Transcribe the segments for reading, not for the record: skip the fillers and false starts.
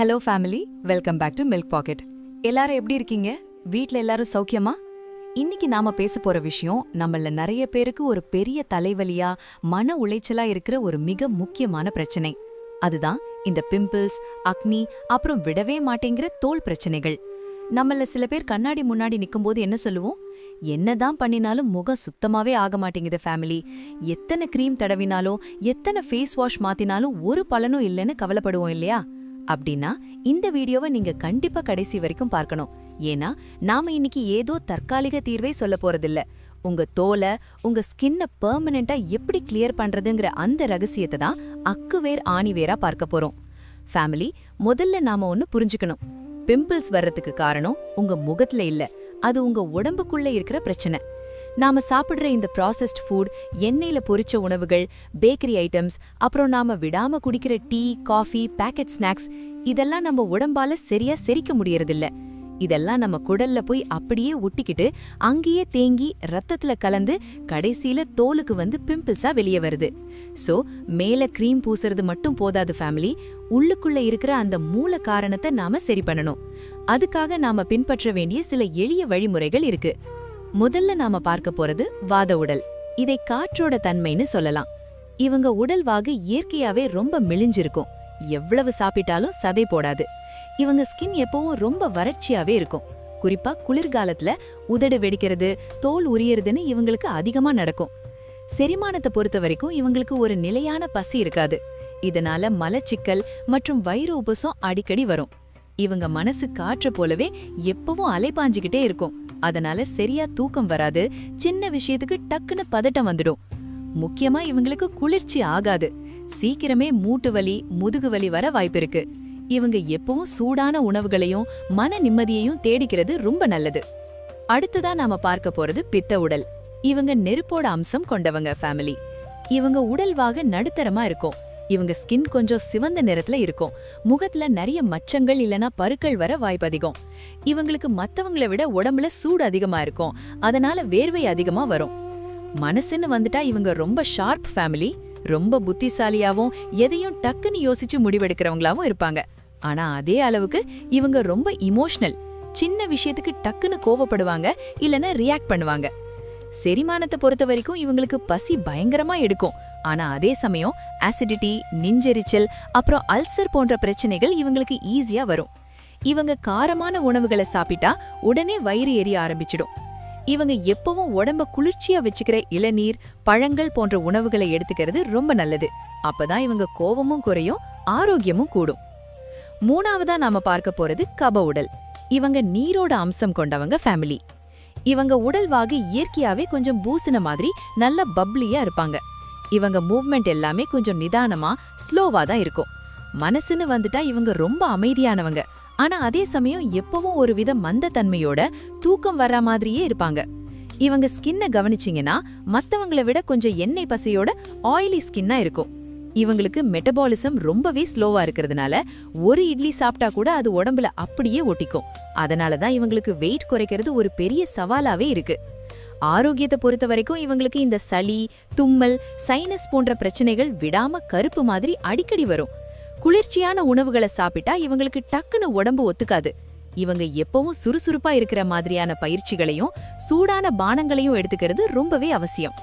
Hello family, welcome back to milk packet. எல்லாரும் எப்படி இருக்கீங்க? வீட்ல எல்லாரும் சௌக்கியமா? இன்னைக்கு நாம பேச போற விஷயம் நம்மள நிறைய பேருக்கு ஒரு பெரிய தலைவலியா, மன உளைச்சலா இருக்கிற ஒரு மிக முக்கியமான பிரச்சனை. அதுதான் இந்த பிம்பிள்ஸ், அக்னி, அப்புறம் விடவே மாட்டேங்கிற தோல் பிரச்சனைகள். நம்மள சில பேர் கண்ணாடி முன்னாடி நிக்கும்போது என்ன சொல்லுவோம்? என்னதான் பண்ணினாலும் முகம் சுத்தமாவே ஆக மாட்டேங்குது ஃபேமிலி. எத்தனை கிரீம் தடவினாலும், எத்தனை ஃபேஸ் வாஷ் மாத்தினாலும் ஒரு பலனும் இல்லைன்னு கவலைப்படுவோம் இல்லையா? அப்படின்னா இந்த வீடியோவை நீங்க கண்டிப்பா கடைசி வரைக்கும் பார்க்கணும். ஏன்னா நாம இன்னைக்கு ஏதோ தற்காலிக தீர்வை சொல்ல போறதில்ல. உங்க தோலை, உங்க ஸ்கின்னை பெர்மனண்டா எப்படி கிளியர் பண்றதுங்கிற அந்த ரகசியத்தை தான் அக்குவேர் ஆணிவேரா பார்க்க போறோம். ஃபேமிலி, முதல்ல நாம ஒன்னு புரிஞ்சுக்கணும். பிம்பிள்ஸ் வர்றதுக்கு காரணம் உங்க முகத்துல இல்ல, அது உங்க உடம்புக்குள்ள இருக்கிற பிரச்சனை. நாம சாப்பிடுற இந்த ப்ராசஸ்ட் ஃபுட், எண்ணெயில பொரிச்ச உணவுகள், பேக்கரி ஐட்டம்ஸ், அப்புறம் நாம விடாம குடிக்கிற டீ, காஃபி, பேக்கெட் ஸ்நாக்ஸ், இதெல்லாம் நம்ம உடம்பால சரியா செரிக்க முடியறதில்ல. இதெல்லாம் நம்ம குடல்ல போய் அப்படியே ஒட்டிக்கிட்டு அங்கேயே தேங்கி ரத்தத்துல கலந்து கடைசியில தோலுக்கு வந்து பிம்பிள்ஸா வெளியே வருது. சோ மேல கிரீம் பூசுறது மட்டும் போதாது ஃபேமிலி, உள்ளுக்குள்ள இருக்கிற அந்த மூல காரணத்தை நாம சரி பண்ணணும். அதுக்காக நாம பின்பற்ற வேண்டிய சில எளிய வழிமுறைகள் இருக்கு. முதல்ல நாம பார்க்க போறது வாத உடல். இதை காற்றோட தன்மைன்னு சொல்லலாம். இவங்க உடல்வாகு இயற்கையாவே ரொம்ப மெலிஞ்சிருக்கும். எவ்வளவு சாப்பிட்டாலும் சதை போடாது. இவங்க ஸ்கின் எப்பவும் ரொம்ப வறட்சியாவே இருக்கும். குறிப்பா குளிர்காலத்துல உதடு வெடிக்கிறது, தோல் உரியறதுன்னு இவங்களுக்கு அதிகமா நடக்கும். செரிமானத்தை பொறுத்த வரைக்கும் இவங்களுக்கு ஒரு நிலையான பசி இருக்காது. இதனால மலச்சிக்கல் மற்றும் வயிறு உபசம் அடிக்கடி வரும். இவங்க மனசு காற்று போலவே எப்பவும் அலைபாஞ்சுக்கிட்டே இருக்கும். அதனால சரியா தூக்கம் வராது. சின்ன விஷயத்துக்கு டக்குன்னு பதட்டம் வந்துடும். முக்கியமா இவங்களுக்கு குளிர்ச்சி ஆகாது. சீக்கிரமே மூட்டு வலி, முதுகு வலி வர வாய்ப்பிருக்கு. இவங்க எப்பவும் சூடான உணவுகளையும் மன நிம்மதியையும் தேடிக்கிறது ரொம்ப நல்லது. அடுத்ததா நாம பார்க்க போறது பித்த உடல். இவங்க நெருப்போட அம்சம் கொண்டவங்க ஃபேமிலி. இவங்க உடல்வாக நடுத்தரமா இருக்கும். இவங்க ஸ்கின் கொஞ்சம் சிவந்த நிறத்துல இருக்கும். முகத்துல நிறைய மச்சங்கள் இல்லனா பருக்கள் வர வாய்ப்பு அதிகம். இவங்களுக்கு மத்தவங்களை விட உடம்புல சூடு அதிகமா இருக்கும். அதனால வேர்வை அதிகமா வரும். மனசுன்னு வந்துட்டா இவங்க ரொம்ப ஷார்ப் ஃபேமிலி. ரொம்ப புத்திசாலியாவும் எதையும் டக்குன்னு யோசிச்சு முடிவெடுக்கிறவங்களாவும் இருப்பாங்க. ஆனா அதே அளவுக்கு இவங்க ரொம்ப இமோஷனல். சின்ன விஷயத்துக்கு டக்குன்னு கோவப்படுவாங்க இல்லனா ரியாக்ட் பண்ணுவாங்க. செரிமானத்தை பொறுத்த வரைக்கும் இவங்களுக்கு பசி பயங்கரமா எடுக்கும். ஆனா அதே சமயம் ஆசிடிட்டி, நெஞ்செரிச்சல், அப்புறம் அல்சர் போன்ற பிரச்சனைகள் இவங்களுக்கு ஈஸியா வரும். இவங்க காரமான உணவுகளை சாப்பிட்டா உடனே வயிறு எரிய ஆரம்பிச்சிடும். இவங்க எப்பவும் உடம்ப குளிர்ச்சியா வச்சுக்கிற இளநீர், பழங்கள் போன்ற உணவுகளை எடுத்துக்கிறது ரொம்ப நல்லது. அப்பதான் இவங்க கோபமும் குறையும், ஆரோக்கியமும் கூடும். மூணாவதா நாம பார்க்க போறது கப உடல். இவங்க நீரோட அம்சம் கொண்டவங்க ஃபேமிலி. இவங்க உடல்வாகு இயற்கையாவே கொஞ்சம் பூசின மாதிரி நல்ல பப்ளியா இருப்பாங்க. இவங்க மூவ்மெண்ட் எல்லாமே கொஞ்சம் நிதானமா, ஸ்லோவா தான் இருக்கும். மனசுன்னு வந்துட்டா இவங்க ரொம்ப அமைதியானவங்க. ஆனா அதே சமயம் எப்பவும் ஒரு வித மந்த தன்மையோட தூக்கம் வர்ற மாதிரியே இருப்பாங்க. இவங்க ஸ்கின்னை கவனிச்சிங்கன்னா மத்தவங்களை விட கொஞ்சம் எண்ணெய் பசையோட ஆயிலி ஸ்கின்னா இருக்கும். இவங்களுக்கு மெட்டபாலிசம் ரொம்பவே ஸ்லோவா இருக்கிறதுனால ஒரு இட்லி சாப்பிட்டா கூட அது உடம்புல அப்படியே ஒட்டிக்கும். அதனாலதான் இவங்களுக்கு வெயிட் குறைக்கிறது ஒரு பெரிய சவாலாவே இருக்கு. ஆரோக்கியத்தை பொறுத்த வரைக்கும் இவங்களுக்கு இந்த சளி, தும்மல், சைனஸ் போன்ற பிரச்சனைகள் விடாம கருப்பு மாதிரி அடிக்கடி வரும். குளிர்ச்சியான உணவுகளை சாப்பிட்டா இவங்களுக்கு டக்குன்னு உடம்பு ஒத்துக்காது. இவங்க எப்பவும் சுறுசுறுப்பா இருக்கிற மாதிரியான பயிற்சிகளையும் சூடான பானங்களையும் எடுத்துக்கிறது ரொம்பவே அவசியம்.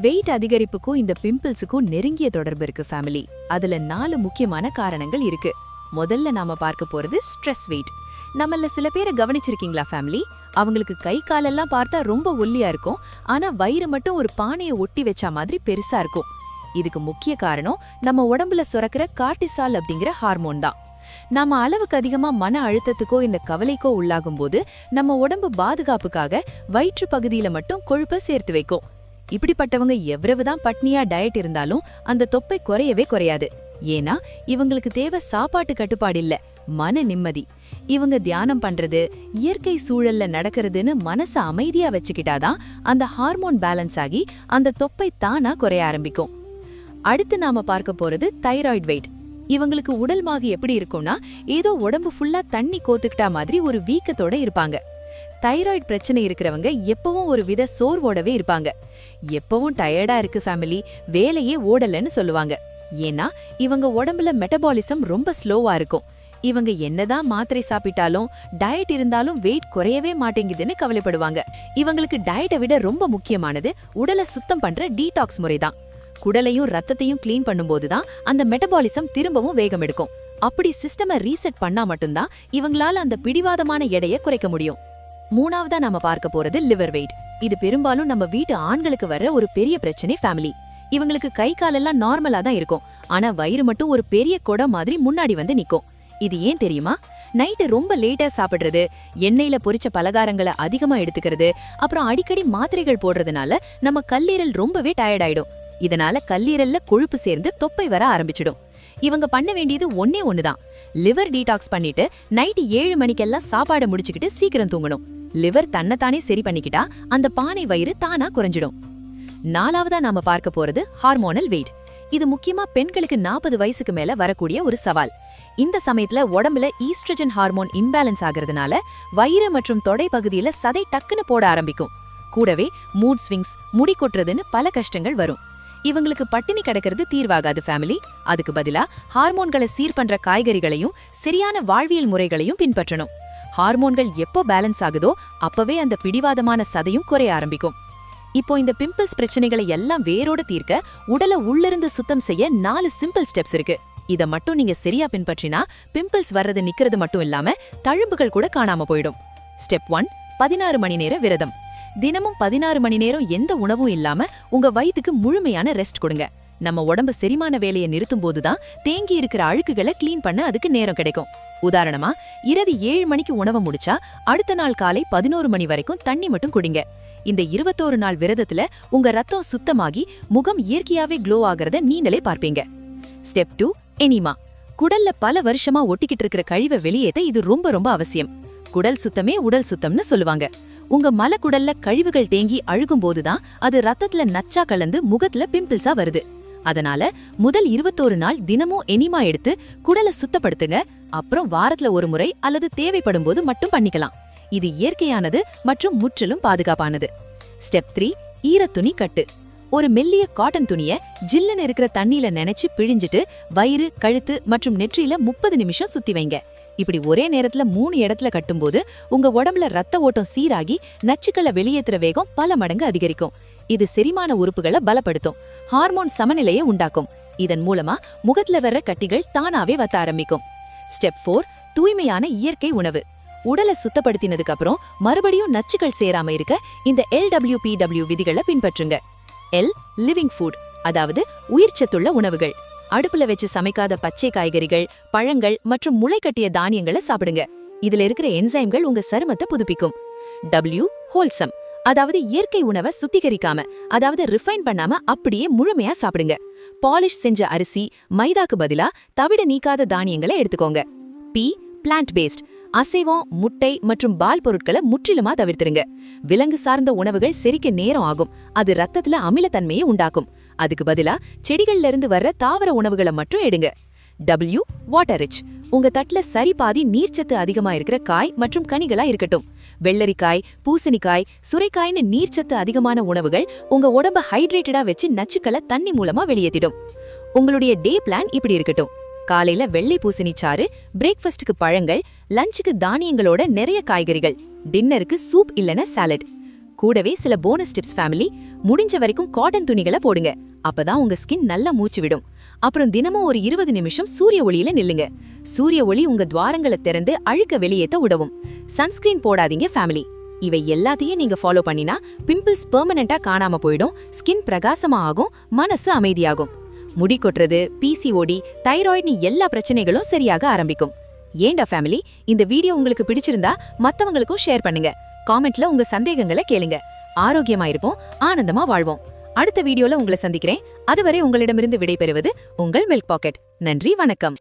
வெயிட் அதிகரிப்புக்கும் இந்த பிம்பிள்ஸுக்கும் நெருங்கிய தொடர்பு இருக்கு ஃபேமிலி. அதுல 4 முக்கியமான காரணங்கள் இருக்கு. முதல்ல நாம பார்க்க போறது ஸ்ட்ரெஸ் வெயிட். நம்மள சில பேரை கவனிச்சிருக்கீங்களா ஃபேமிலி? அவங்களுக்கு கை காலெல்லாம் பார்த்தா ரொம்ப ஒல்லியா இருக்கும். ஆனா வயிறு மட்டும் ஒரு பானையை ஒட்டி வச்சா மாதிரி பெருசா இருக்கும். இதுக்கு முக்கிய காரணம் நம்ம உடம்புல சுரக்கிற கார்டிசால் அப்படிங்கிற ஹார்மோன் தான். நாம அளவுக்கு அதிகமா மன அழுத்தத்துக்கோ இந்த கவலைக்கோ உள்ளாகும் போது நம்ம உடம்பு பாதுகாப்புக்காக வயிற்று பகுதியில மட்டும் கொழுப்பை சேர்த்து வைக்கும். இப்படிப்பட்டவங்க எவ்வளவுதான் பட்னியா டயட் இருந்தாலும் அந்த தொப்பை குறையவே குறையாது. ஏன்னா இவங்களுக்கு தேவை சாப்பாட்டு கட்டுப்பாடு இல்ல, மன நிம்மதி. இவங்க தியானம் பண்றது, இயற்கை சூழல்ல நடக்கிறதுன்னு மனச அமைதியா வச்சுக்கிட்டாதான் அந்த ஹார்மோன் பேலன்ஸ் ஆகி அந்த தொப்பை தானா குறைய ஆரம்பிக்கும். அடுத்து நாம பார்க்க போறது தைராய்டு வெயிட். இவங்களுக்கு உடல்வாகு எப்படி இருக்கும்னா ஏதோ உடம்பு ஃபுல்லா தண்ணி கோத்துக்கிட்டா மாதிரி ஒரு வீக்கத்தோட இருப்பாங்க. தைராய்டு பிரச்சனை இருக்கிறவங்க எப்பவும் ஒரு வித சோர்வோடவே இருப்பாங்க. எப்பவும் டயர்டா இருக்கு ஃபேமிலி, வேலையே ஓடலன்னு சொல்லுவாங்க. ஏன்னா இவங்க உடம்புல மெட்டபாலிசம் ரொம்ப ஸ்லோவா இருக்கும். இவங்க என்னதான் மாத்திரை சாப்பிட்டாலும் டயட் இருந்தாலும் வெயிட் குறையவே மாட்டேங்குதுன்னு கவலைப்படுவாங்க. இவங்களுக்கு டயட்டை விட ரொம்ப முக்கியமானது உடலை சுத்தம் பண்ற டீடாக்ஸ் முறைதான். குடலையும் ரத்தத்தையும் கிளீன் பண்ணும்போதுதான் அந்த மெட்டபாலிசம் திரும்பவும் வேகம் எடுக்கும். அப்படி சிஸ்டமை ரீசெட் பண்ணா மட்டும்தான் இவங்களால அந்த பிடிவாதமான எடையை குறைக்க முடியும். மூணாவதா நாம பார்க்க போறது லிவர் வெயிட். இது பெரும்பாலும் நம்ம வீட்டு ஆண்களுக்கு வர்ற ஒரு பெரிய பிரச்சனை. ஃபேமிலி இவங்களுக்கு கை காலெல்லாம் நார்மலா தான் இருக்கும், ஆனா வயிறு மட்டும் ஒரு பெரிய குடம் மாதிரி முன்னாடி வந்து நிக்கும். இது ஏன் தெரியுமா? நைட்டு ரொம்ப லேட்டா சாப்பிடுறது, எண்ணெயில பொரிச்ச பலகாரங்களை அதிகமா எடுத்துக்கிறது, அப்புறம் அடிக்கடி மாத்திரைகள் போடுறதுனால நம்ம கல்லீரல் ரொம்பவே டயர்ட் ஆயிடும். இதனால கல்லீரல்ல கொழுப்பு சேர்ந்து தொப்பை வர ஆரம்பிச்சிடும். இவங்க பண்ண வேண்டியது ஒன்னே ஒண்ணுதான், லிவர் டீடாக்ஸ் பண்ணிட்டு நைட்டு 7 மணிக்கெல்லாம் சாப்பாடு முடிச்சுக்கிட்டு சீக்கிரம் தூங்கணும். லிவர் தன்னைத்தானே சரி பண்ணிக்கிட்டா அந்த பானை வயிறு தானா குறைஞ்சிடும். நாலாவதா நாம பார்க்க போறது ஹார்மோனல் வெயிட். இது முக்கியமா பெண்களுக்கு 40 வயசுக்கு மேல வரக்கூடிய ஒரு சவால். இந்த சமயத்துல உடம்புல ஈஸ்ட்ரஜன் ஹார்மோன் இம்பேலன்ஸ் ஆகிறதுனால வயிறு மற்றும் தொடை பகுதியில சதை டக்குன்னு போட ஆரம்பிக்கும். கூடவே மூட் ஸ்விங்ஸ், முடி கொட்டுறதுன்னு பல கஷ்டங்கள் வரும். இவங்களுக்கு பட்டினி கிடக்கிறது தீர்வாகாது ஃபேமிலி. அதுக்கு பதிலா ஹார்மோன்களை சீர் பண்ற காய்கறிகளையும் சரியான வாழ்வியல் முறைகளையும் பின்பற்றணும். ஹார்மோன்கள் எப்போ பேலன்ஸ் ஆகுதோ அப்பவே அந்த பிடிவாதமான சதையும் குறைய ஆரம்பிக்கும். இப்போ இந்த பிம்பிள்ஸ் பிரச்சனைகளை எல்லாம் வேரோட தீர்க்க உடலை உள்ளிருந்து சுத்தம் செய்ய 4 சிம்பிள் ஸ்டெப்ஸ் இருக்கு. இத மட்டும் நீங்க சரியா பின்பற்றினா பிம்பிள்ஸ் வர்றது நிக்கிறது மட்டும் இல்லாம தழும்புகள் கூட காணாம போயிடும். ஸ்டெப் 1, 16 மணி நேர விரதம். தினமும் 16 மணி நேரம் எந்த உணவும் இல்லாம உங்க வயித்துக்கு முழுமையான ரெஸ்ட் கொடுங்க. நம்ம உடம்பு செரிமான வேலையை நிறுத்தும் போதுதான் தேங்கி இருக்கிற அழுக்குகளை கிளீன் பண்ண அதுக்கு நேரம் கிடைக்கும். உதாரணமா, இரவு 7 மணிக்கு உணவு முடிச்சா அடுத்த நாள் காலை 11 மணி வரைக்கும் தண்ணி மட்டும் குடிங்க. இந்த 21 நாள் விரதத்துல உங்க ரத்தம் சுத்தமாகி முகம் இயற்கையாவே க்ளோ ஆகிறத நீங்களே பார்ப்பீங்க. Step 2, enema. குடல்ல பல வருஷமா ஒட்டிக்கிட்டு இருக்கிற கழிவை வெளியேற்ற இது ரொம்ப ரொம்ப அவசியம். குடல் சுத்தமே உடல் சுத்தம்னு சொல்லுவாங்க. உங்க மலக்குடல்ல கழிவுகள் தேங்கி அழுகும் போதுதான் அது ரத்தத்துல நச்சா கலந்து முகத்துல பிம்பிள்ஸா வருது. அதனால முதல் 21 நாள் தினமும் எனிமா எடுத்து குடலை சுத்தப்படுத்துங்க. அப்புறம் வாரத்துல ஒரு முறை அல்லது தேவைப்படும் போது மட்டும் பண்ணிக்கலாம். இது இயற்கையானது மற்றும் முற்றிலும் பாதுகாப்பானது. ஸ்டெப் 3, ஈரத்துணி கட்டு. ஒரு மெல்லிய காட்டன் துணிய ஜில்லுன்னு இருக்கிற தண்ணியில நனைச்சு பிழிஞ்சிட்டு வயிறு, கழுத்து மற்றும் நெற்றியில 30 நிமிஷம் சுத்தி வைங்க. இப்படி ஒரே நேரத்துல 3 இடத்துல கட்டும்போது உங்க உடம்புல ரத்த ஓட்டம் சீராகி நச்சுக்களை வெளியேற்றுற வேகம் பல மடங்கு அதிகரிக்கும். இது செரிமான உறுப்புகளை பலப்படுத்தும், ஹார்மோன் சமநிலையை உண்டாக்கும். இதன் மூலமா முகத்துல வர்ற கட்டிகள் தானாவே வத்த ஆரம்பிக்கும். ஸ்டெப் 4, தூய்மையான இயற்கை உணவு. உடலை சுத்தப்படுத்தினதுக்கு அப்புறம் மறுபடியும் நச்சுக்கள் சேராம இருக்க இந்த LWPW விதிகளை பின்பற்றுங்க. எல், லிவிங் ஃபுட், அதாவது உயிர்ச்சத்துள்ள உணவுகள். அடுப்புல வச்சு சமைக்காத பச்சை காய்கறிகள், பழங்கள் மற்றும் முளைக்கட்டிய தானியங்களை சாப்பிடுங்க. இதுல இருக்கிற என்சைம்கள் உங்க சருமத்தை புதுப்பிக்கும். W, ஹோல்சம், அதாவது இயற்கை உணவை சுத்திகரிக்காம, அதாவது ரிஃபைன் பண்ணாம அப்படியே முழுமையா சாப்பிடுங்க. பாலிஷ் செஞ்ச அரிசி, மைதாக்கு பதிலா தவிட நீக்காத தானியங்களை எடுத்துக்கோங்க. P, பிளான்ட் பேஸ்ட், அசைவம், முட்டை மற்றும் பால் பொருட்களை முற்றிலுமா தவிர்த்துருங்க. விலங்கு சார்ந்த உணவுகள் செரிக்க நேரம் ஆகும், அது ரத்தத்துல அமிலத்தன்மையை உண்டாக்கும். அதுக்கு பதிலா செடிகள்ல இருந்து வர்ற தாவர உணவுகளை மட்டும் எடுங்க. W, வாட்டர் ரிச், உங்க தட்டுல சரி பாதி நீர்ச்சத்து அதிகமா இருக்கிற காய் மற்றும் கனிகளா இருக்கட்டும். வெள்ளரிக்காய், பூசணிக்காய், சுரைக்காய்னு நீர்ச்சத்து அதிகமான உணவுகள் உங்க உடம்ப ஹைட்ரேட்டடா வச்சு நச்சுக்களை தண்ணி மூலமா வெளியேற்றிடும். உங்களுடைய டே பிளான் இப்படி இருக்கட்டும். காலையில வெள்ளை பூசணி சாறு, பிரேக்ஃபாஸ்டுக்கு பழங்கள், லஞ்சுக்கு தானியங்களோட நிறைய காய்கறிகள், டின்னருக்கு சூப் இல்லனா சாலட். கூடவே சில போனஸ் டிப்ஸ் ஃபேமிலி. முடிஞ்ச வரைக்கும் காட்டன் துணிகளை போடுங்க, அப்பதான் உங்க ஸ்கின் நல்லா மூச்சு விடும். அப்புறம் தினமும் ஒரு 20 நிமிஷம் சூரிய ஒளியில நில்லுங்க. சூரிய ஒளி உங்க துவாரங்களை திறந்து அழுக்க வெளியேற்ற உதவும். சன்ஸ்கிரீன் போடாதீங்க ஃபேமிலி. இவை எல்லாத்தையும் நீங்க ஃபாலோ பண்ணினா பிம்பிள்ஸ் பெர்மனண்டா காணாம போயிடும், ஸ்கின் பிரகாசமா ஆகும், மனசு அமைதியாகும். முடி கொட்டுறது, PCOD, தைராய்டுன்னு எல்லா பிரச்சனைகளும் சரியாக ஆரம்பிக்கும். ஏண்டா ஃபேமிலி, இந்த வீடியோ உங்களுக்கு பிடிச்சிருந்தா மத்தவங்களுக்கும் ஷேர் பண்ணுங்க. காமெண்ட்ல உங்க சந்தேகங்களை கேளுங்க. ஆரோக்கியமா இருப்போம், ஆனந்தமா வாழ்வோம். அடுத்த வீடியோல உங்களை சந்திக்கிறேன். அதுவரை உங்களிடமிருந்து விடைபெறுவது உங்கள் மில்க் பாக்கெட். நன்றி, வணக்கம்.